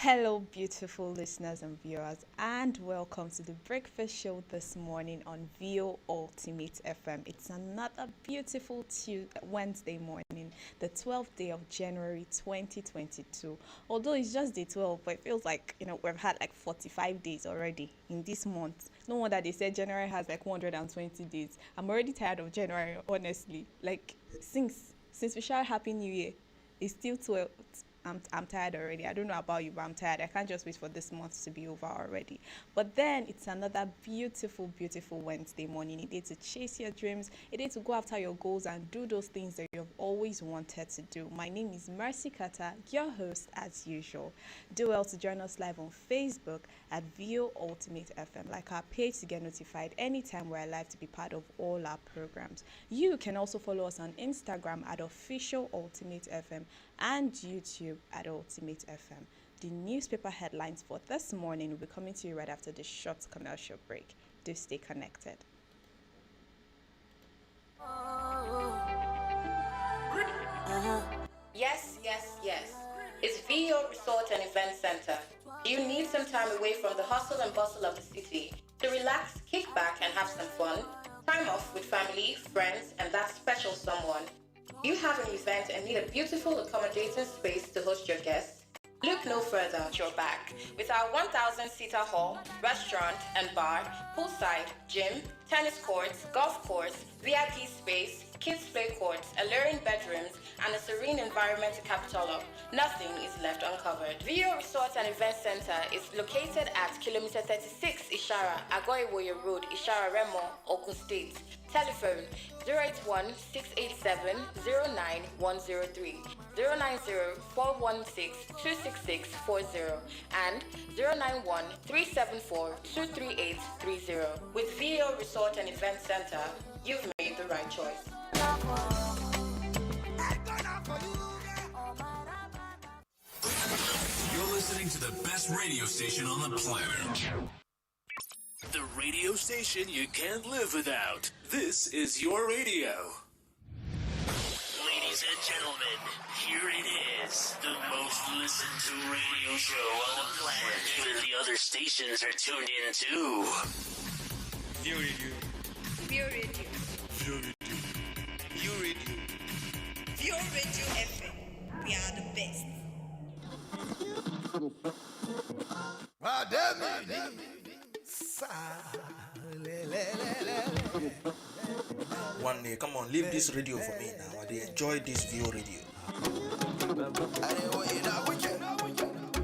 Hello, beautiful listeners and viewers, and welcome to the breakfast show this morning on VO Ultimate FM. It's another beautiful Wednesday morning, the 12th day of January 2022. Although it's just day 12, but it feels like we've had like 45 days already in this month. No wonder they said January has like 120 days. I'm already tired of January, honestly. Like since we shout Happy New Year, it's still 12. I'm tired already. I don't know about you, but I'm tired. I can't just wait for this month to be over already. But then it's another beautiful, beautiful Wednesday morning. A day to chase your dreams, a day to go after your goals and do those things that you've always wanted to do. My name is Mercy Kata, your host as usual. Do well to join us live on Facebook at VO Ultimate FM. Like our page to get notified anytime we're live to be part of all our programs. You can also follow us on Instagram at Official Ultimate FM and YouTube at Ultimate FM. The newspaper headlines for this morning will be coming to you right after this short commercial break. Do stay connected. Yes, yes, yes. It's VO Resort and Event Center. Do you need some time away from the hustle and bustle of the city to relax, kick back, and have some fun? Time off with family, friends, and that special someone. You have an event and need a beautiful accommodating space to host your guests? Look no further at your back. With our 1,000-seater hall, restaurant and bar, poolside, gym, tennis courts, golf course, VIP space, kids play courts, alluring bedrooms, and a serene environment to cap it all up, nothing is left uncovered. VO Resort and Event Center is located at kilometer 36 Ishara, Agoiwoye Road, Ishara Remo, Ogun State. Telephone 081 687 09103, 090 416 26640, and 091 374 23830. With VO Resort and Event Center, you've made the right choice. You're listening to the best radio station on the planet. The radio station you can't live without. This is your radio. Ladies and gentlemen, here it is. The most listened to radio show on the planet. Even the other stations are tuned in too. View Radio. View Radio. View Radio. View Radio. View Radio FM. We are the best. One day, come on, leave this radio for me now. I enjoy this View Radio.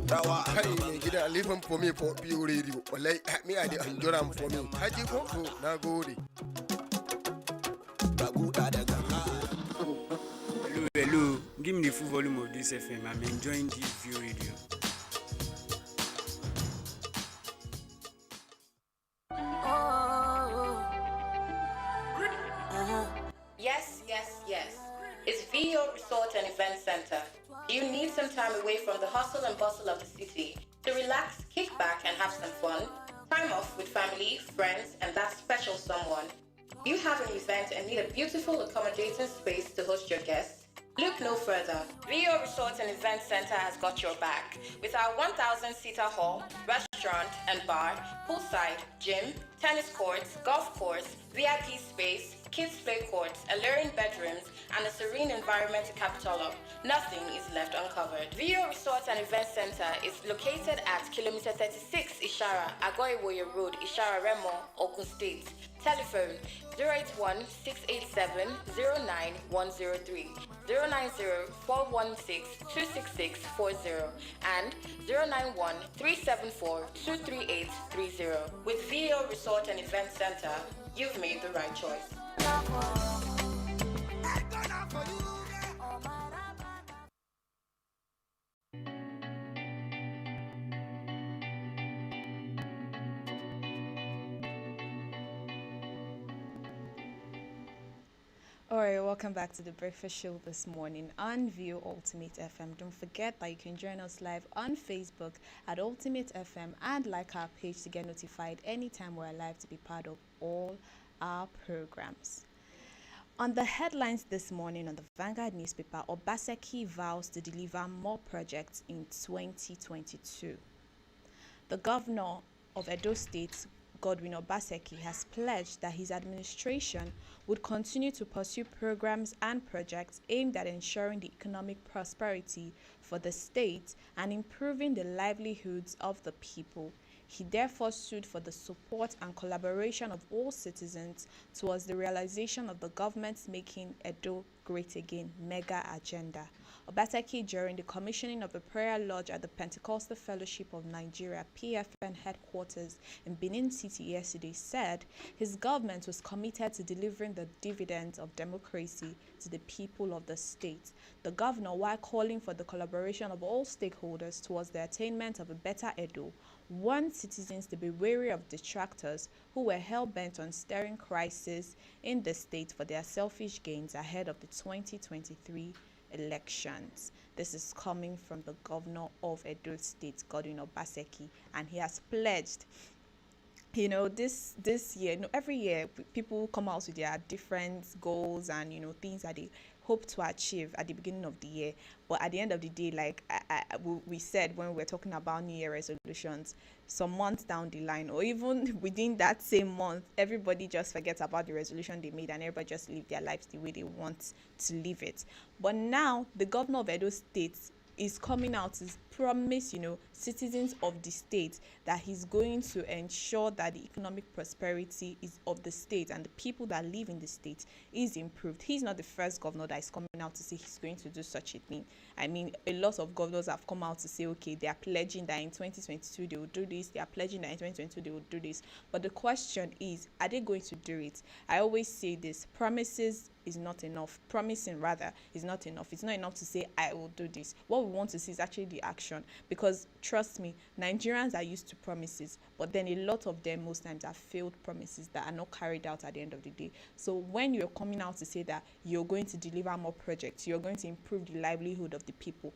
Kai gida leave for me for View Radio. Wallahi me I dey enjoy am for me. Haji ko na gode. Hello, give me the full volume of this FM. I'm enjoying this View Radio. Yes, yes, yes. It's VO Resort and Event Center. Do you need some time away from the hustle and bustle of the city to relax, kick back, and have some fun? Time off with family, friends, and that special someone. You have an event and need a beautiful accommodating space to host your guests? Look no further. VO Resort and Event Center has got your back. With our 1,000-seater hall, restaurant and bar, poolside, gym, tennis courts, golf course, VIP space, kids play courts, alluring bedrooms, and a serene environment to cap it all up, nothing is left uncovered. VO Resort and Event Center is located at kilometer 36 Ishara, Agoiwoye Road, Ishara Remo, Ogun State. Telephone 081 687 09103, 090 416 26640, and 091 374 23830. With VO Resort and Event Center, you've made the right choice. Alright, welcome back to the breakfast show this morning on View Ultimate FM. Don't forget that you can join us live on Facebook at Ultimate FM and like our page to get notified anytime we're live to be part of all our programs. On the headlines this morning on the Vanguard newspaper, Obaseki vows to deliver more projects in 2022. The governor of Edo State, Godwin Obaseki, has pledged that his administration would continue to pursue programs and projects aimed at ensuring the economic prosperity for the state and improving the livelihoods of the people. He therefore stood for the support and collaboration of all citizens towards the realization of the government's Making Edo Great Again mega agenda. Obaseki, during the commissioning of the prayer lodge at the Pentecostal Fellowship of Nigeria (PFN) headquarters in Benin City yesterday, said his government was committed to delivering the dividends of democracy to the people of the state. The governor, while calling for the collaboration of all stakeholders towards the attainment of a better Edo, warned citizens to be wary of detractors who were hell-bent on stirring crisis in the state for their selfish gains ahead of the 2023 elections. This is coming from the governor of Edo State, Godwin Obaseki, and he has pledged, this year, every year people come out with their different goals and things that they hope to achieve at the beginning of the year. But at the end of the day, like we said when we were talking about New Year resolutions, some months down the line, or even within that same month, everybody just forgets about the resolution they made and everybody just live their lives the way they want to live it. But now the governor of Edo State is coming out to promise, citizens of the state that he's going to ensure that the economic prosperity is of the state and the people that live in the state is improved. He's not the first governor that is coming out to say he's going to do such a thing. I mean, a lot of governors have come out to say, okay, they are pledging that in 2022 they will do this, they are pledging that in 2022 they will do this. But the question is, are they going to do it? I always say this, promises is not enough. Promising rather is not enough. It's not enough to say I will do this. What we want to see is actually the action, because trust me, Nigerians are used to promises, but then a lot of them most times are failed promises that are not carried out at the end of the day. So when you're coming out to say that you're going to deliver more projects, you're going to improve the livelihood of the people,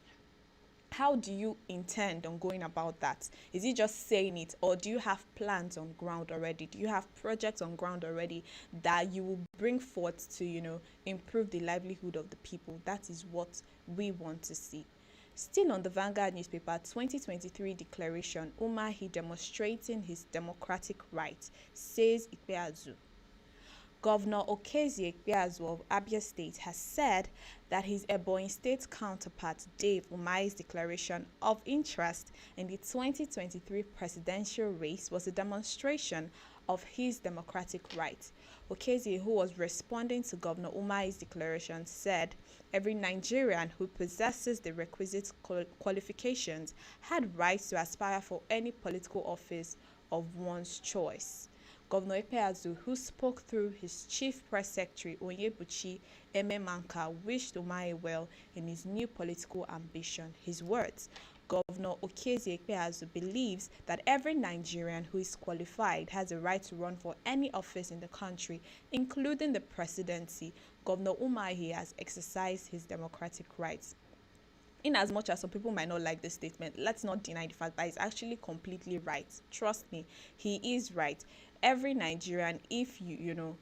how do you intend on going about that? Is it just saying it, or do you have plans on ground already? Do you have projects on ground already that you will bring forth to, improve the livelihood of the people? That is what we want to see. Still on the Vanguard newspaper, 2023 declaration, Umahi demonstrating his democratic rights, says Ikpeazu. Governor Okezie Ikpeazu of Abia State has said that his Ebonyi State counterpart Dave Umahi's declaration of interest in the 2023 presidential race was a demonstration of his democratic rights. Okezie, who was responding to Governor Umahi's declaration, said every Nigerian who possesses the requisite qualifications had rights to aspire for any political office of one's choice. Governor Ikpeazu, who spoke through his chief press secretary Onyebuchi Ememanka, wished Umahi well in his new political ambition. His words: Governor Okezie Ikpeazu believes that every Nigerian who is qualified has a right to run for any office in the country, including the presidency. Governor Umahi has exercised his democratic rights. In as much as some people might not like this statement, let's not deny the fact that it's actually completely right. Trust me, he is right. Every Nigerian, if you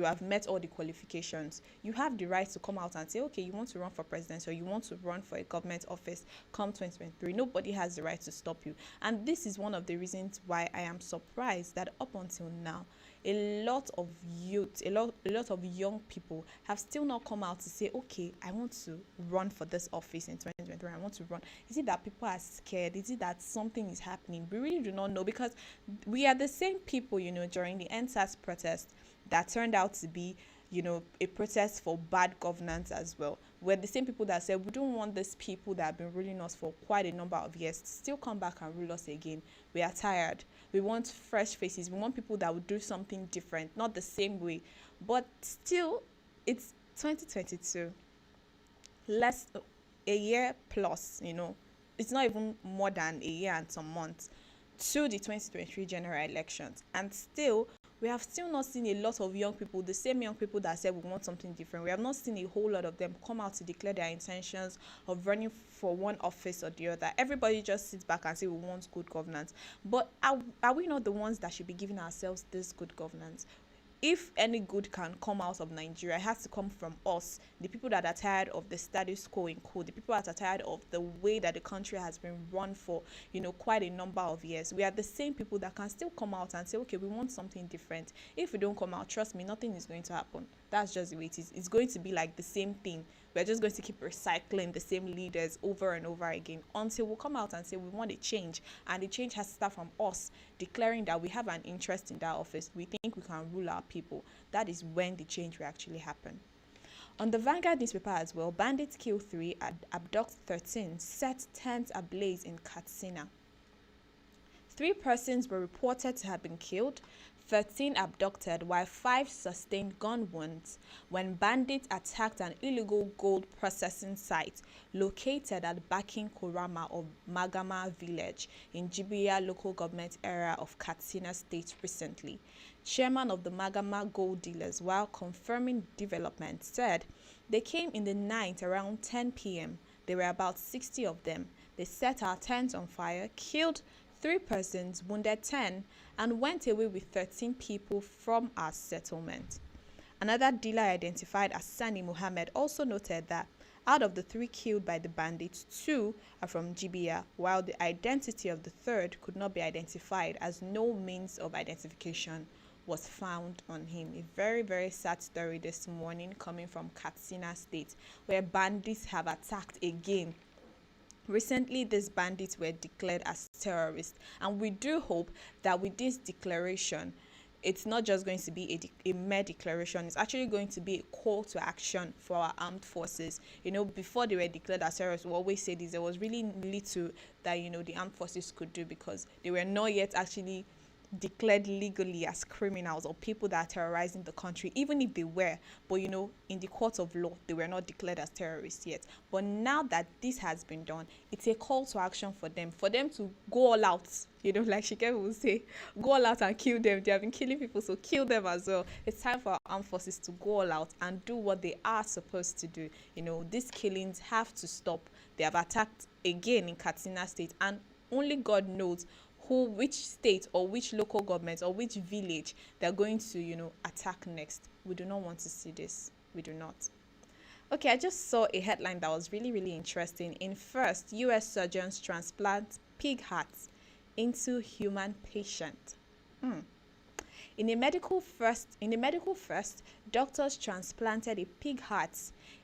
have met all the qualifications, you have the right to come out and say, okay, you want to run for president or you want to run for a government office come 2023. Nobody has the right to stop you. And this is one of the reasons why I am surprised that up until now, a lot of youth, a lot of young people have still not come out to say, okay, I want to run for this office in 2023. I want to run. Is it that people are scared? Is it that something is happening? We really do not know, because we are the same people, during the NSAS protest that turned out to be, a protest for bad governance as well. We're the same people that said we don't want these people that have been ruling us for quite a number of years to still come back and rule us again. We are tired. We want fresh faces. We want people that will do something different, not the same way. But still, it's 2022. A year plus, it's not even more than a year and some months to the 2023 general elections. And still, we have still not seen a lot of young people, the same young people that said we want something different. We have not seen a whole lot of them come out to declare their intentions of running for one office or the other. Everybody just sits back and say we want good governance. But are we not the ones that should be giving ourselves this good governance? if any good can come out of Nigeria, it has to come from us, the people that are tired of the status quo in code, the people that are tired of the way that the country has been run for, quite a number of years. We are the same people that can still come out and say, okay, we want something different. If we don't come out, trust me, nothing is going to happen. That's just the way it is. It's going to be like the same thing. We're just going to keep recycling the same leaders over and over again until we come out and say we want a change. And the change has to start from us declaring that we have an interest in that office. We think we can rule our people. That is when the change will actually happen. On the Vanguard newspaper as well, bandits kill 3, abduct 13, set tents ablaze in Katsina. 3 persons were reported to have been killed, 13 abducted, while 5 sustained gun wounds when bandits attacked an illegal gold processing site located at Bakin Korama of Magama village in Jibiya local government area of Katsina state recently. Chairman of the Magama gold dealers, while confirming developments, said they came in the night around 10 p.m. There were about 60 of them. They set our tents on fire, killed 3 persons, wounded 10, and went away with 13 people from our settlement. Another dealer identified as Sani Mohammed also noted that out of the 3 killed by the bandits, 2 are from Jibiya, while the identity of the third could not be identified as no means of identification was found on him. A very, very sad story this morning coming from Katsina State, where bandits have attacked again. Recently, these bandits were declared as terrorists, and we do hope that with this declaration, it's not just going to be a mere declaration. It's actually going to be a call to action for our armed forces. Before they were declared as terrorists, we always say this, there was really little that, the armed forces could do because they were not yet actually declared legally as criminals or people that are terrorizing the country, even if they were, but in the court of law they were not declared as terrorists yet. But now that this has been done, it's a call to action for them to go all out, like Shikemi will say, go all out and kill them. They have been killing people, so kill them as well. It's time for our armed forces to go all out and do what they are supposed to do. These killings have to stop. They have attacked again in Katsina State, and only God knows which state or which local government or which village they're going to, attack next. We do not want to see this. We do not. Okay, I just saw a headline that was really, really interesting. In first, U.S. surgeons transplant pig hearts into human patient. In a medical first, doctors transplanted a pig heart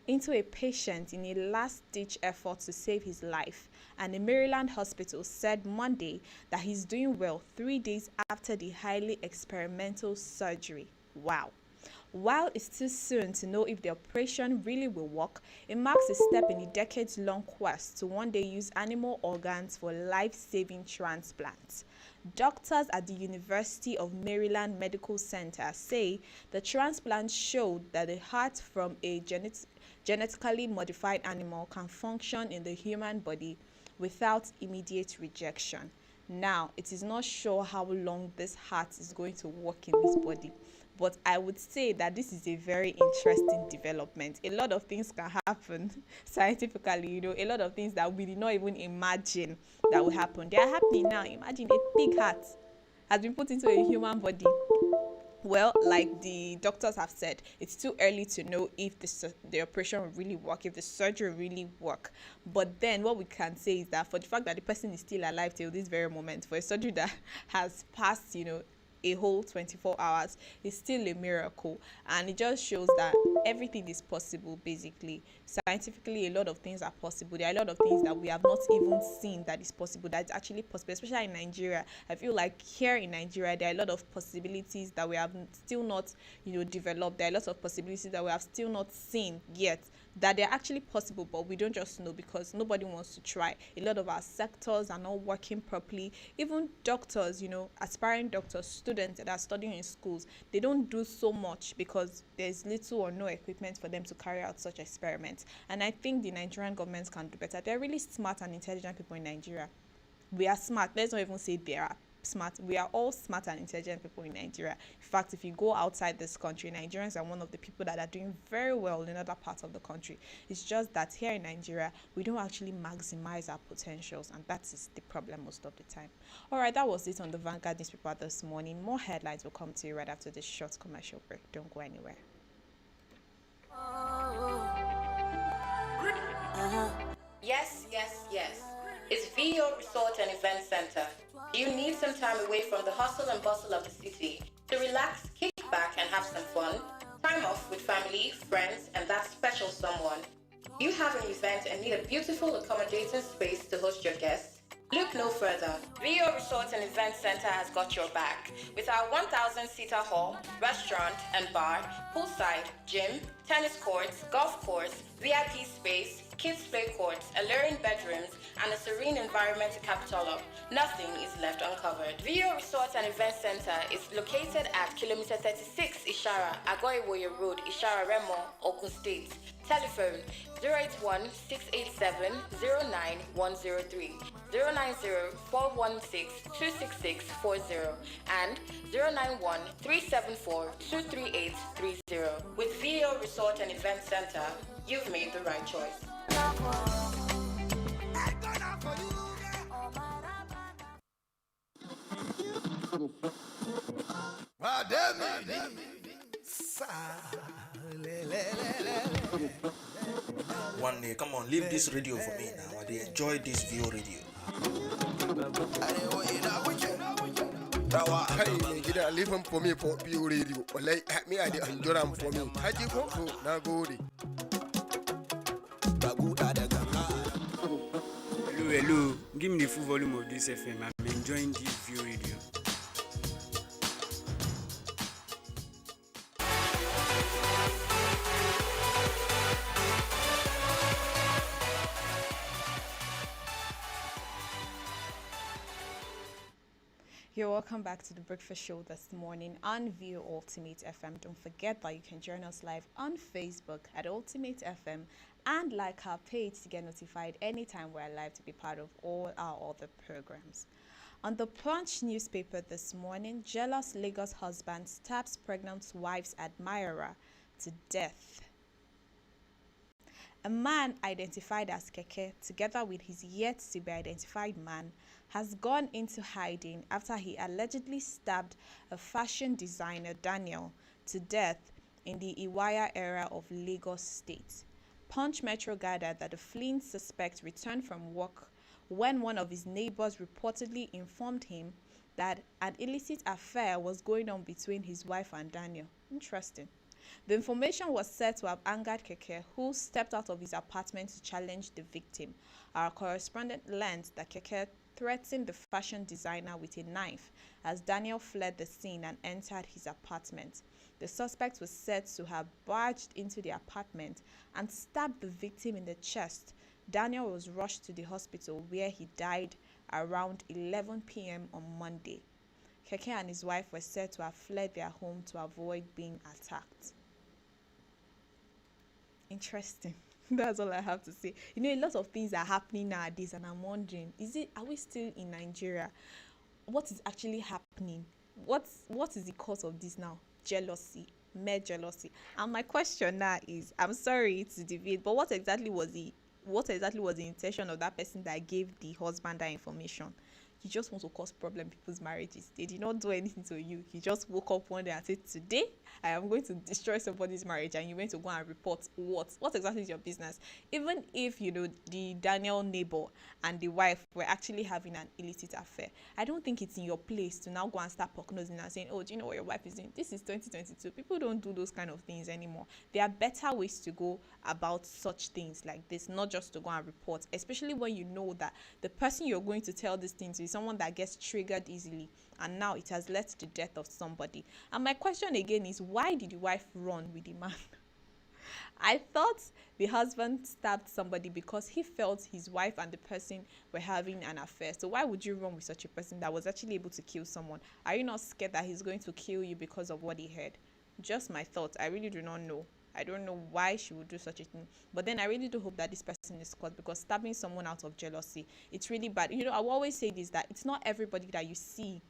into a patient in a last-ditch effort to save his life, and a Maryland hospital said Monday that he's doing well 3 days after the highly experimental surgery. Wow. While it's too soon to know if the operation really will work, it marks a step in a decades-long quest to one day use animal organs for life-saving transplants. Doctors at the University of Maryland Medical Center say the transplant showed that the heart from a genetically modified animal can function in the human body without immediate rejection. Now, it is not sure how long this heart is going to work in his body, but I would say that this is a very interesting development. A lot of things can happen scientifically, a lot of things that we did not even imagine that will happen. They are happening now. Imagine a pig heart has been put into a human body. Well, like the doctors have said, it's too early to know if the operation will really work, if the surgery will really work. But then what we can say is that for the fact that the person is still alive till this very moment, for a surgery that has passed, a whole 24 hours, is still a miracle. And it just shows that everything is possible, basically. Scientifically, a lot of things are possible. There are a lot of things that we have not even seen that is possible, that's actually possible, especially in Nigeria. I feel like here in Nigeria, there are a lot of possibilities that we have still not, developed. There are lots of possibilities that we have still not seen yet, that they're actually possible, but we don't just know because nobody wants to try. A lot of our sectors are not working properly. Even doctors, aspiring doctors, students that are studying in schools, they don't do so much because there's little or no equipment for them to carry out such experiments. And I think the Nigerian government can do better. They're really smart and intelligent people in Nigeria. We are smart. Let's not even say they are. smart. We are all smart and intelligent people in Nigeria. In fact, if you go outside this country, Nigerians are one of the people that are doing very well in other parts of the country. It's just that here in Nigeria, we don't actually maximize our potentials, and that is the problem most of the time. All right, that was it on the Vanguard newspaper this morning. More headlines will come to you right after this short commercial break. Don't go anywhere. Yes, yes, yes. It's VO Resort and Event Center. Do you need some time away from the hustle and bustle of the city to relax, kick back, and have some fun? Time off with family, friends, and that special someone. You have an event and need a beautiful, accommodating space to host your guests? Look no further. VO Resort and Event Center has got your back. With our 1,000-seater hall, restaurant and bar, poolside, gym, tennis courts, golf course, VIP space, kids play courts, alluring bedrooms, and a serene environment to cap it all up, nothing is left uncovered. VO Resort and Event Center is located at kilometer 36 Ishara, Agoiwoye Road, Ishara Remo, Ogun State. Telephone 081-687-09103, 090-416-26640, and 091-374-23830. With VO Resort and Event Center, you've made the right choice. One day, come on, leave this radio for me now. I dey enjoy this VO radio. Hey, gida leave him for me for pure radio. Wallahi, me I dey enjoy am for me. Haji ko to na gode. Hello. Give me the full volume of this FM. I'm enjoying this view radio. You're welcome back to the Breakfast Show this morning on View Ultimate FM. Don't forget that you can join us live on Facebook at Ultimate FM and like our page to get notified anytime we're live to be part of all our other programs. On the Punch newspaper this morning, jealous Lagos husband stabs pregnant wife's admirer to death. A man identified as Keke, together with his yet-to-be-identified man, has gone into hiding after he allegedly stabbed a fashion designer, Daniel, to death in the Iwaya area of Lagos State. Punch Metro gathered that the fleeing suspect returned from work when one of his neighbors reportedly informed him that an illicit affair was going on between his wife and Daniel. Interesting. The information was said to have angered Keke, who stepped out of his apartment to challenge the victim. Our correspondent learned that Keke threatened the fashion designer with a knife as Daniel fled the scene and entered his apartment. The suspect was said to have barged into the apartment and stabbed the victim in the chest. Daniel was rushed to the hospital where he died around 11 p.m. on Monday. Keke and his wife were said to have fled their home to avoid being attacked. Interesting. That's all I have to say. You know, a lot of things are happening nowadays, and I'm wondering, are we still in Nigeria? What is actually happening? What is the cause of this now? Jealousy, mere jealousy. And my question now is, I'm sorry to deviate, but what exactly was the intention of that person that gave the husband that information? You just want to cause problem in people's marriages. They did not do anything to you. You just woke up one day and said, today I am going to destroy somebody's marriage, and you went to go and report what exactly is your business? Even if, you know, the Daniel neighbor and the wife were actually having an illicit affair, I don't think it's in your place to now go and start prognosing and saying, oh, do you know what your wife is doing? This is 2022. People don't do those kind of things anymore. There are better ways to go about such things like this, not just to go and report, especially when you know that the person you're going to tell this thing to is someone that gets triggered easily, and now it has led to the death of somebody. And my question again is, why did the wife run with the man? I thought the husband stabbed somebody because he felt his wife and the person were having an affair. So why would you run with such a person that was actually able to kill someone? Are you not scared that he's going to kill you because of what he heard? Just my thoughts. I really do not know. I don't know why she would do such a thing. But then I really do hope that this person is caught, because stabbing someone out of jealousy, it's really bad. You know, I will always say this, that it's not everybody that you see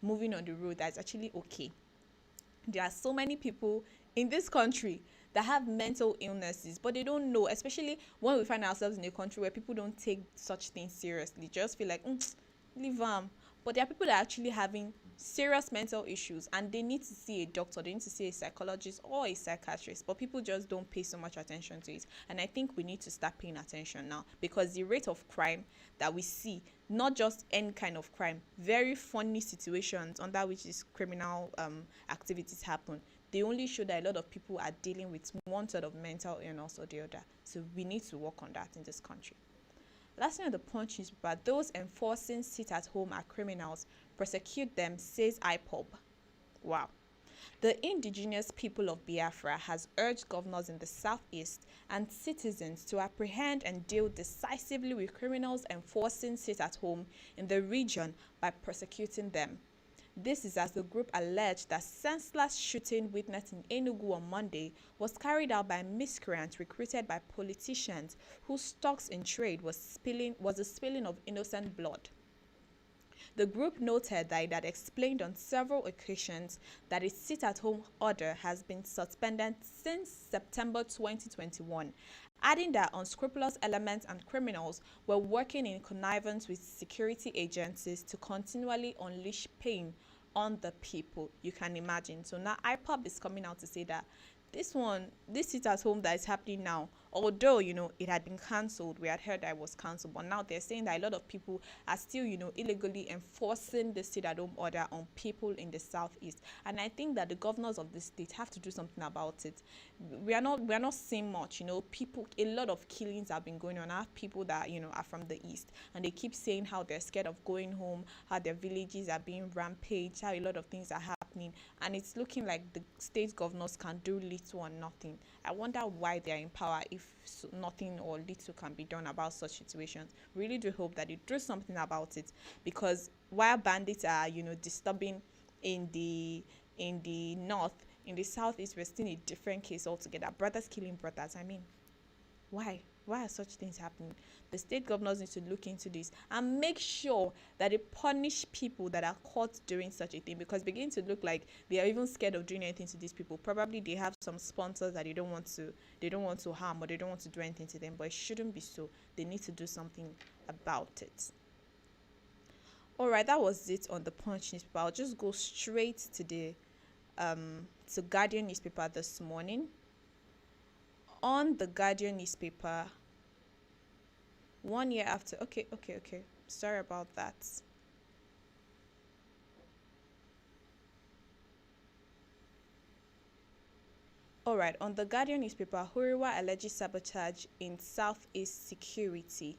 moving on the road that's actually okay. There are so many people in this country that have mental illnesses, but they don't know, especially when we find ourselves in a country where people don't take such things seriously. Just feel like, leave them. But there are people that are actually having serious mental issues and they need to see a doctor, they need to see a psychologist or a psychiatrist, but people just don't pay so much attention to it. And I think we need to start paying attention now, because the rate of crime that we see, not just any kind of crime, very funny situations under which these criminal activities happen, they only show that a lot of people are dealing with one sort of mental illness or the other. So we need to work on that in this country. Lastly, on the Punch newspaper, those enforcing sit at home are criminals, prosecute them, says IPOB. Wow. The indigenous people of Biafra has urged governors in the southeast and citizens to apprehend and deal decisively with criminals enforcing sit at home in the region by prosecuting them. This is as the group alleged that senseless shooting witnessed in Enugu on Monday was carried out by miscreants recruited by politicians whose stocks in trade was the spilling of innocent blood. The group noted that it had explained on several occasions that its sit-at-home order has been suspended since September 2021, adding that unscrupulous elements and criminals were working in connivance with security agencies to continually unleash pain on the people. You can imagine. So now IPOB is coming out to say that this sit at home that is happening now, although it had been cancelled, we had heard that it was cancelled, but now they're saying that a lot of people are still illegally enforcing the sit at home order on people in the southeast. And I think that the governors of the state have to do something about it. We are not seeing much. People, a lot of killings have been going on. I have people that are from the east, and they keep saying how they're scared of going home, how their villages are being rampaged, how a lot of things are happening, and it's looking like the state governors can do little or nothing. I wonder why they are in power if nothing or little can be done about such situations. Really do hope that they do something about it, because while bandits are disturbing in the north, in the southeast we're still in a different case altogether. Brothers killing brothers. I mean, why are such things happening? The state governors need to look into this and make sure that they punish people that are caught doing such a thing, because it's beginning to look like they are even scared of doing anything to these people. Probably they have some sponsors that they don't want to harm, or they don't want to do anything to them, but it shouldn't be so. They need to do something about it. All right, that was it on the Punch newspaper. I'll just go straight to the to Guardian newspaper this morning. On the Guardian newspaper, 1 year after, okay, sorry about that. All right, on the Guardian newspaper, Huriwa alleges sabotage in Southeast security.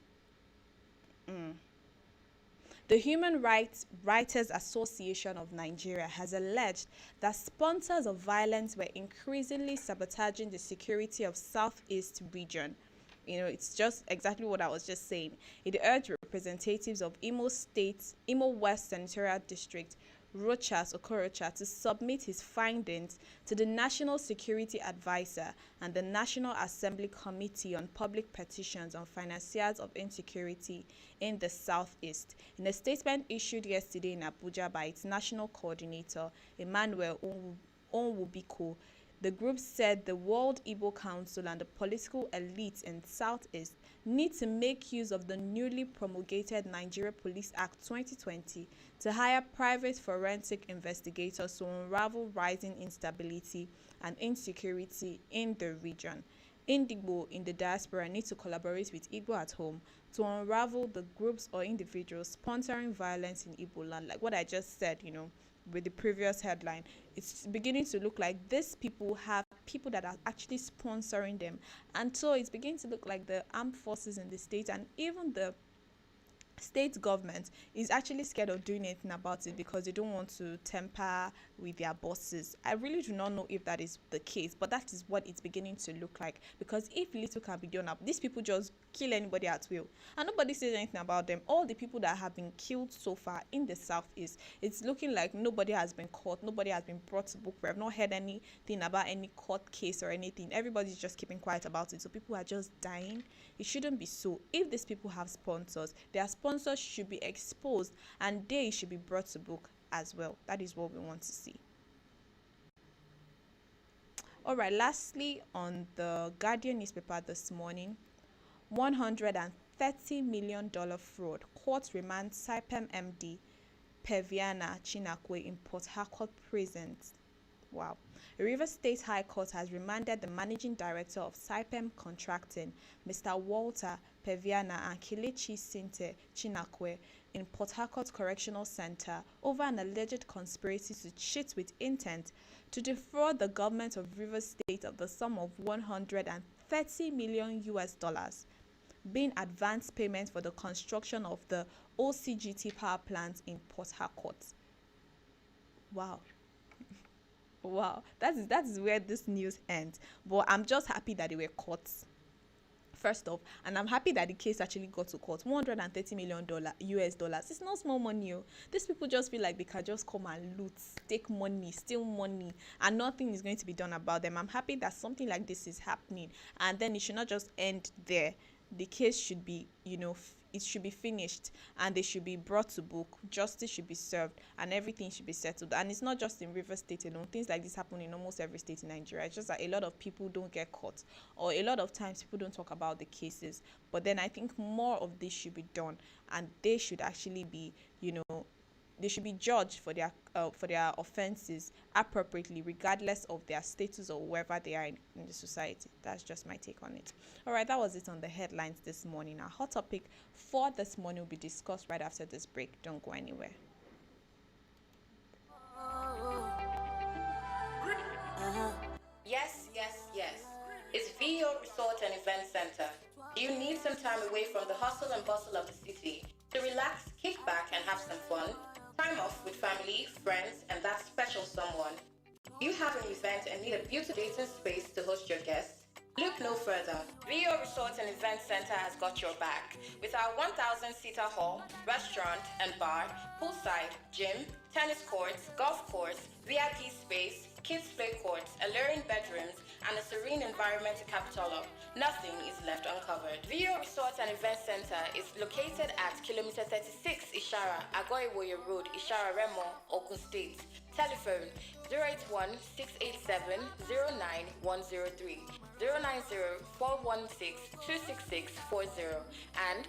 The Human Rights Writers Association of Nigeria has alleged that sponsors of violence were increasingly sabotaging the security of Southeast region. It's just exactly what I was just saying. It urged representatives of Imo West Senatorial District, Rochas Okorocha, to submit his findings to the National Security Advisor and the National Assembly Committee on Public Petitions on Financiers of Insecurity in the Southeast. In a statement issued yesterday in Abuja by its national coordinator, Emmanuel Onwubiko, the group said the World Igbo Council and the political elites in Southeast need to make use of the newly promulgated Nigeria Police Act 2020 to hire private forensic investigators to unravel rising instability and insecurity in the region. Indigbo in the diaspora need to collaborate with Igbo at home to unravel the groups or individuals sponsoring violence in Igbo land. Like what I just said, with the previous headline, it's beginning to look like these people have people that are actually sponsoring them, and so it's beginning to look like the armed forces in the state and even the state government is actually scared of doing anything about it because they don't want to tamper with their bosses. I really do not know if that is the case, but that is what it's beginning to look like, because if little can be done up, these people just kill anybody at will and nobody says anything about them. All the people that have been killed so far in the southeast, it's looking like nobody has been caught, nobody has been brought to book. We have not heard anything about any court case or anything. Everybody's just keeping quiet about it, so people are just dying. It shouldn't be so. If these people have sponsors, their sponsors should be exposed and they should be brought to book. as well. That is what we want to see. All right, lastly, on the Guardian newspaper this morning, $130 million fraud. Court remands Saipem MD Peviana Chinakwe in Port Harcourt prisons. Wow. The Rivers State High Court has remanded the managing director of Saipem Contracting, Mr. Walter Peviana, and Kelechi Sinte Chinakwe in Port Harcourt Correctional Center over an alleged conspiracy to cheat with intent to defraud the government of Rivers State of the sum of $130 million being advance payment for the construction of the OCGT power plant in Port Harcourt. Wow. Wow, that is where this news ends. But I'm just happy that they were caught, first off, and I'm happy that the case actually got to court. $130 million US dollars. It's not small money. Oh. These people just feel like they can just come and loot, take money, steal money, and nothing is going to be done about them. I'm happy that something like this is happening, and then it should not just end there. The case should be, it should be finished, and they should be brought to book. Justice should be served, and everything should be settled. And it's not just in Rivers State alone. Things like this happen in almost every state in Nigeria. It's just that a lot of people don't get caught, or a lot of times people don't talk about the cases. But then I think more of this should be done, and they should actually be, they should be judged for their offenses appropriately, regardless of their status or wherever they are in the society. That's just my take on it. All right, that was it on the headlines this morning. Our hot topic for this morning will be discussed right after this break. Don't go anywhere. Yes, yes, yes. It's VO Resort and Event Center. Do you need some time away from the hustle and bustle of the city to relax, kick back, and have some fun? Time off with family, friends, and that special someone. You have an event and need a beautiful dating space to host your guests? Look no further. VO Resort and Event Center has got your back. With our 1,000-seater hall, restaurant and bar, poolside, gym, tennis courts, golf course, VIP space, kids play courts, alluring bedrooms, and a serene environment to capital of, nothing is left uncovered. VO Resort and Event Center is located at kilometer 36 Ishara, Agoiwoye Road, Ishara Remo, Ogun State. Telephone 081-687-09103, 090-416-26640, and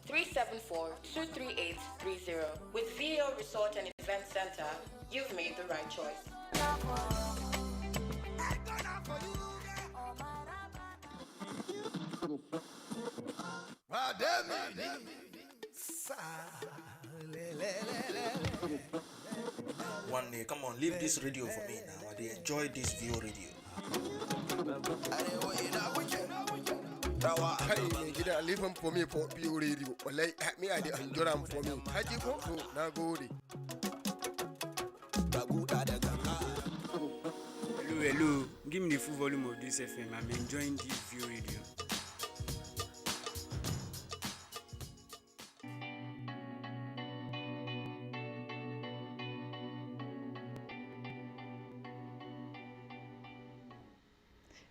091-374-23830. With VO Resort and Event Center, you've made the right choice. One day, come on, leave this radio for me now. I dey enjoy this VO radio. Hey, gida leave him for me for PO radio. Wallahi, me I dey enjoy them for me. Haji ko to na gode. Hello. Give me the full volume of this FM. I'm enjoying this view radio.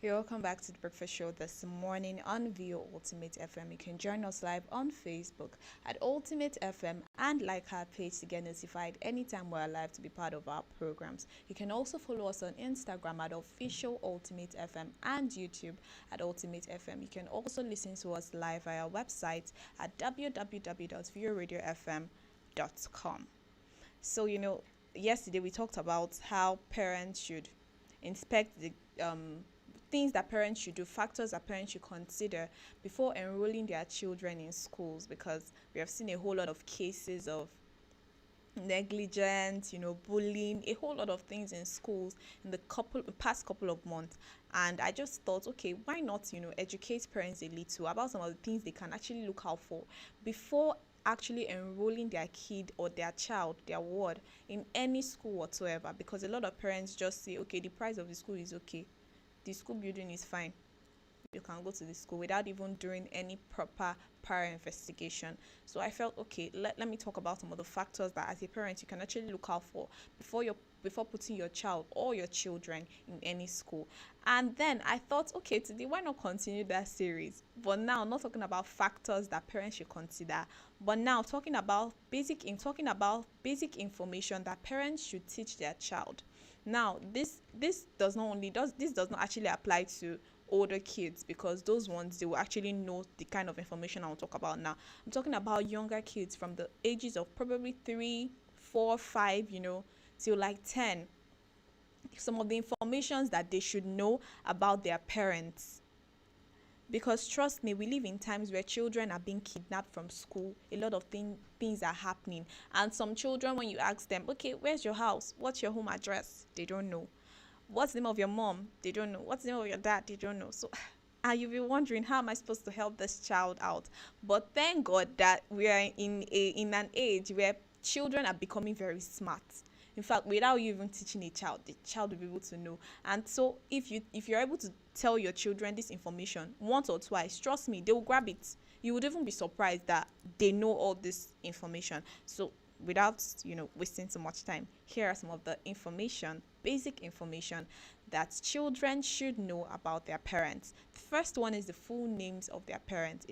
You're welcome back to the Breakfast Show this morning on VO Ultimate FM. You can join us live on Facebook at Ultimate FM and like our page to get notified anytime we're live to be part of our programs. You can also follow us on Instagram at Official Ultimate FM and YouTube at Ultimate FM. You can also listen to us live via our website at www.vioradiofm.com. So, yesterday we talked about how parents should inspect the things that parents should do, factors that parents should consider before enrolling their children in schools, because we have seen a whole lot of cases of negligence, bullying, a whole lot of things in schools in the past couple of months. And I just thought, okay, why not, educate parents a little about some of the things they can actually look out for before actually enrolling their kid or their child, their ward, in any school whatsoever. Because a lot of parents just say, okay, the price of the school is okay, the school building is fine, you can go to the school without even doing any proper prior investigation. So I felt, okay, let me talk about some of the factors that as a parent you can actually look out for before putting your child or your children in any school. And then I thought, okay, today why not continue that series? But now not talking about factors that parents should consider, but now talking about basic information that parents should teach their child. Now this does not actually apply to older kids, because those ones, they will actually know the kind of information I'll talk about now. I'm talking about younger kids from the ages of probably 3, 4, 5, till like 10. Some of the informations that they should know about their parents. Because trust me, we live in times where children are being kidnapped from school. A lot of things are happening. And some children, when you ask them, okay, where's your house? What's your home address? They don't know. What's the name of your mom? They don't know. What's the name of your dad? They don't know. So and you'll be wondering, how am I supposed to help this child out? But thank God that we are in an age where children are becoming very smart. In fact, without you even teaching a child, the child will be able to know. And so if you're able to tell your children this information once or twice, trust me, they will grab it. You would even be surprised that they know all this information. So without wasting so much time, here are some of the basic information that children should know about their parents. The first one is the full names of their parents.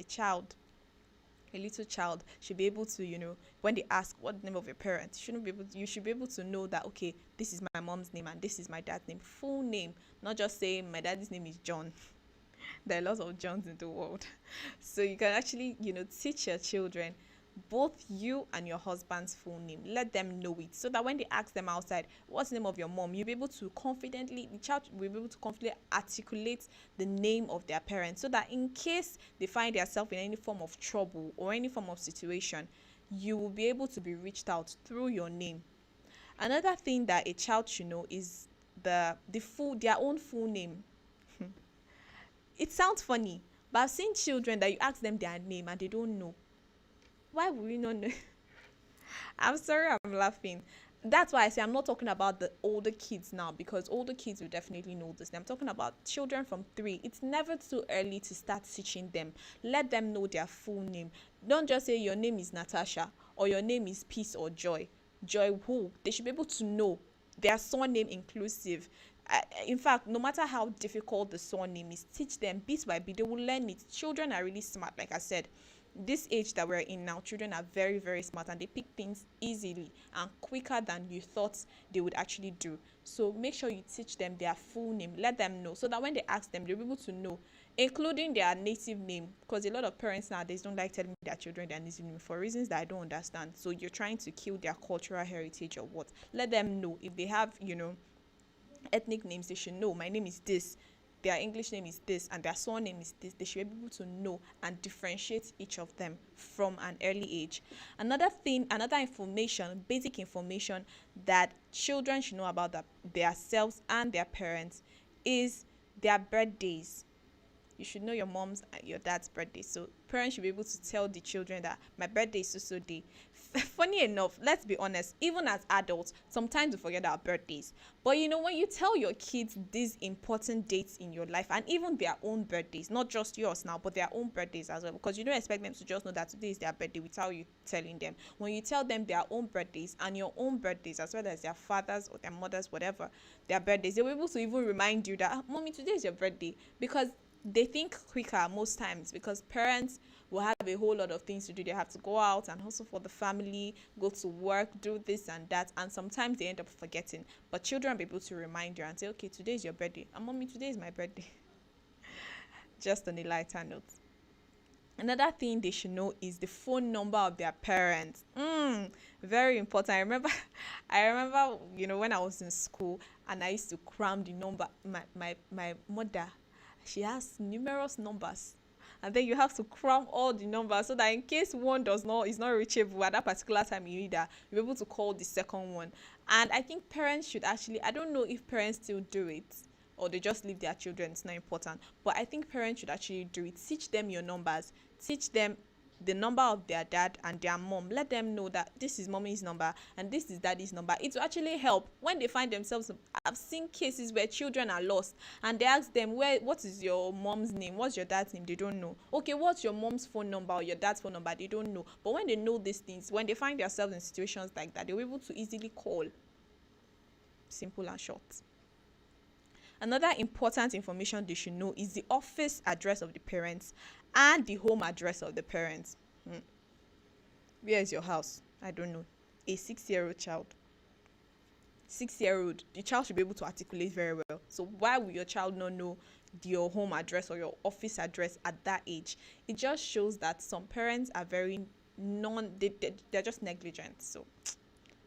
A little child should be able to, when they ask what the name of your parents, you should be able to know that, okay, this is my mom's name and this is my dad's name. Full name, not just saying my daddy's name is John. There are lots of Johns in the world. So you can actually, teach your children both you and your husband's full name. Let them know it, so that when they ask them outside, what's the name of your mom, the child will be able to confidently articulate the name of their parents, so that in case they find themselves in any form of trouble or any form of situation, you will be able to be reached out through your name. Another thing that a child should know is their own full name. It sounds funny, but I've seen children that you ask them their name and they don't know. Why would we not know? I'm sorry, I'm laughing. That's why I say I'm not talking about the older kids now, because older kids will definitely know this. I'm talking about children from 3. It's never too early to start teaching them. Let them know their full name. Don't just say your name is Natasha or your name is Peace or Joy. Joy who? They should be able to know their surname inclusive. In fact, no matter how difficult the surname is, teach them bit by bit. They will learn it. Children are really smart, like I said. This age that we're in now, children are very, very smart, and they pick things easily and quicker than you thought they would actually do. So make sure you teach them their full name. Let them know, so that when they ask them, they'll be able to know, including their native name, because a lot of parents nowadays don't like telling their children their native name for reasons that I don't understand. So you're trying to kill their cultural heritage or what? Let them know. If they have, ethnic names, they should know, my name is this, their English name is this, and their surname is this. They should be able to know and differentiate each of them from an early age. Another information, basic information that children should know about themselves and their parents is their birthdays. You should know your mom's and your dad's birthday. So parents should be able to tell the children that my birthday is so day. Funny enough, let's be honest, even as adults, sometimes we forget our birthdays. But when you tell your kids these important dates in your life, and even their own birthdays, not just yours now, but their own birthdays as well, because you don't expect them to just know that today is their birthday without you telling them. When you tell them their own birthdays and your own birthdays, as well as their fathers or their mothers, whatever, their birthdays, they'll be able to even remind you that, mommy, today is your birthday, because they think quicker most times, because parents will have a whole lot of things to do. They have to go out and hustle for the family, go to work, do this and that, and sometimes they end up forgetting. But children will be able to remind you and say, okay, today is your birthday, and mommy, today is my birthday. Just on a lighter note. Another thing they should know is the phone number of their parents. Very important. I remember, when I was in school and I used to cram the number. My mother, she has numerous numbers, and then you have to cram all the numbers, so that in case one is not reachable at that particular time, you're able to call the second one. And I think parents should actually, I don't know if parents still do it or they just leave their children, it's not important, but I think parents should actually do it. Teach them your numbers, teach them the number of their dad and their mom. Let them know that this is mommy's number and this is daddy's number. It will actually help when they find themselves. I've seen cases where children are lost and they ask them, what is your mom's name, what's your dad's name? They don't know. Okay, what's your mom's phone number or your dad's phone number? They don't know. But when they know these things, when they find themselves in situations like that, they'll be able to easily call. Simple and short. Another important information they should know is the office address of the parents and the home address of the parents. Where is your house? I don't know. A 6-year-old child. 6-year-old, the child should be able to articulate very well. So why will your child not know your home address or your office address at that age? It just shows that some parents are very they're just negligent. So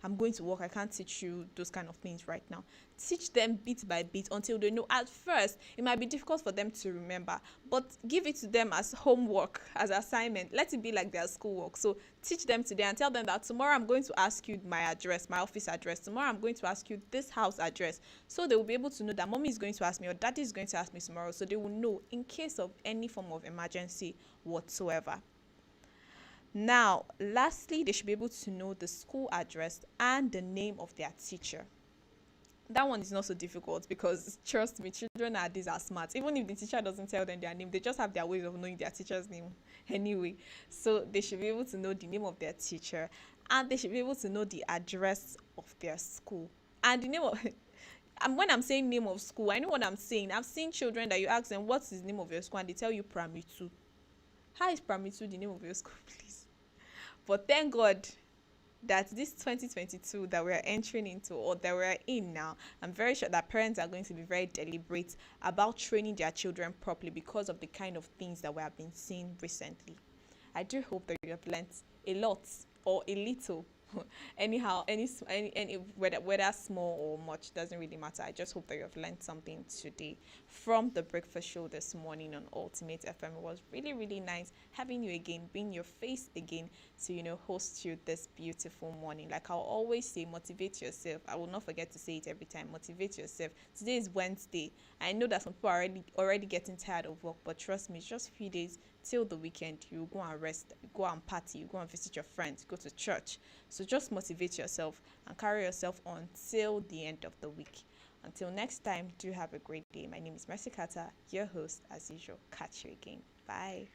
I'm going to work, I can't teach you those kind of things right now. Teach them bit by bit until they know. At first, it might be difficult for them to remember, but give it to them as homework, as assignment. Let it be like their schoolwork. So teach them today and tell them that tomorrow I'm going to ask you my address, my office address. Tomorrow I'm going to ask you this house address. So they will be able to know that mommy is going to ask me or daddy is going to ask me tomorrow. So they will know in case of any form of emergency whatsoever. Now, lastly, they should be able to know the school address and the name of their teacher. That one is not so difficult because, trust me, children nowadays are smart. Even if the teacher doesn't tell them their name, they just have their ways of knowing their teacher's name anyway. So they should be able to know the name of their teacher and they should be able to know the address of their school. And the name of... And when I'm saying name of school, I know what I'm saying. I've seen children that you ask them, what's the name of your school? And they tell you primary 2. How is primary 2 the name of your school, please? But thank God that this 2022 that we're entering into or that we're in now, I'm very sure that parents are going to be very deliberate about training their children properly because of the kind of things that we have been seeing recently. I do hope that you have learned a lot or a little. Anyhow, any whether small or much doesn't really matter. I just hope that you have learned something today from the breakfast show this morning on Ultimate FM. It was really, really nice having you again, being your face again to host you this beautiful morning. Like I'll always say, motivate yourself. I will not forget to say it every time. Motivate yourself. Today is Wednesday. I know that some people are already getting tired of work, but trust me, it's just a few days till the weekend. You go and rest, you go and party, you go and visit your friends, go to church. So just motivate yourself and carry yourself on till the end of the week. Until next time, do have a great day. My name is Mercy Carter, your host as usual. Catch you again. Bye.